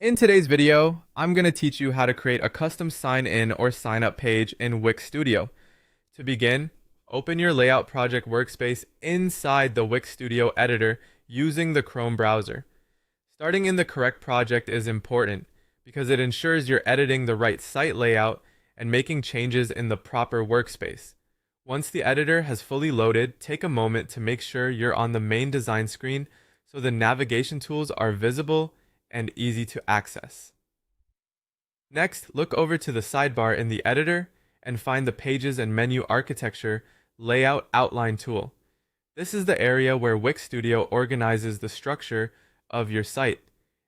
In today's video, I'm going to teach you how to create a custom sign-in or sign-up page in Wix Studio. To begin, open your Layout Project workspace inside the Wix Studio editor using the Chrome browser. Starting in the correct project is important because it ensures you're editing the right site layout and making changes in the proper workspace. Once the editor has fully loaded, take a moment to make sure you're on the main design screen so the navigation tools are visible and easy to access. Next, look over to the sidebar in the editor and find the Pages and Menu Architecture Layout Outline tool. This is the area where Wix Studio organizes the structure of your site,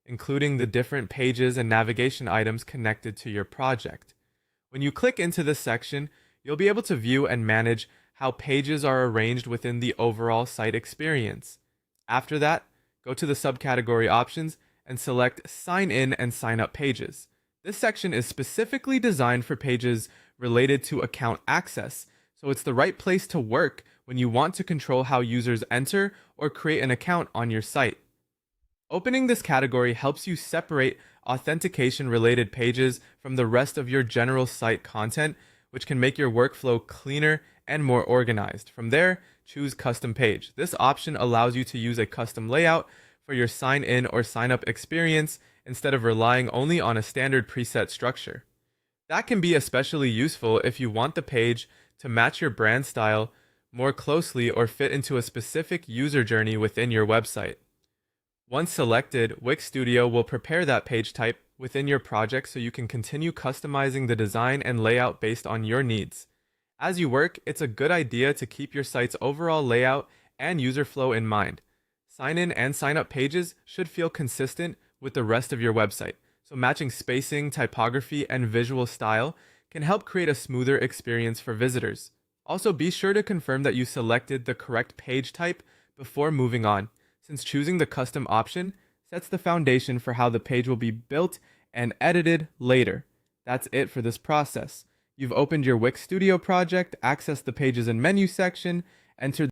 including the different pages and navigation items connected to your project. When you click into this section, you'll be able to view and manage how pages are arranged within the overall site experience. After that, go to the subcategory options and select Sign In and Sign Up pages. This section is specifically designed for pages related to account access, so it's the right place to work when you want to control how users enter or create an account on your site. Opening this category helps you separate authentication-related pages from the rest of your general site content, which can make your workflow cleaner and more organized. From there, choose Custom Page. This option allows you to use a custom layout for your sign-in or sign-up experience instead of relying only on a standard preset structure. That can be especially useful if you want the page to match your brand style more closely or fit into a specific user journey within your website. Once selected, Wix Studio will prepare that page type within your project so you can continue customizing the design and layout based on your needs. As you work, it's a good idea to keep your site's overall layout and user flow in mind. Sign-in and sign-up pages should feel consistent with the rest of your website, so matching spacing, typography, and visual style can help create a smoother experience for visitors. Also, be sure to confirm that you selected the correct page type before moving on, since choosing the custom option sets the foundation for how the page will be built and edited later. That's it for this process. You've opened your Wix Studio project, accessed the Pages and Menu section, entered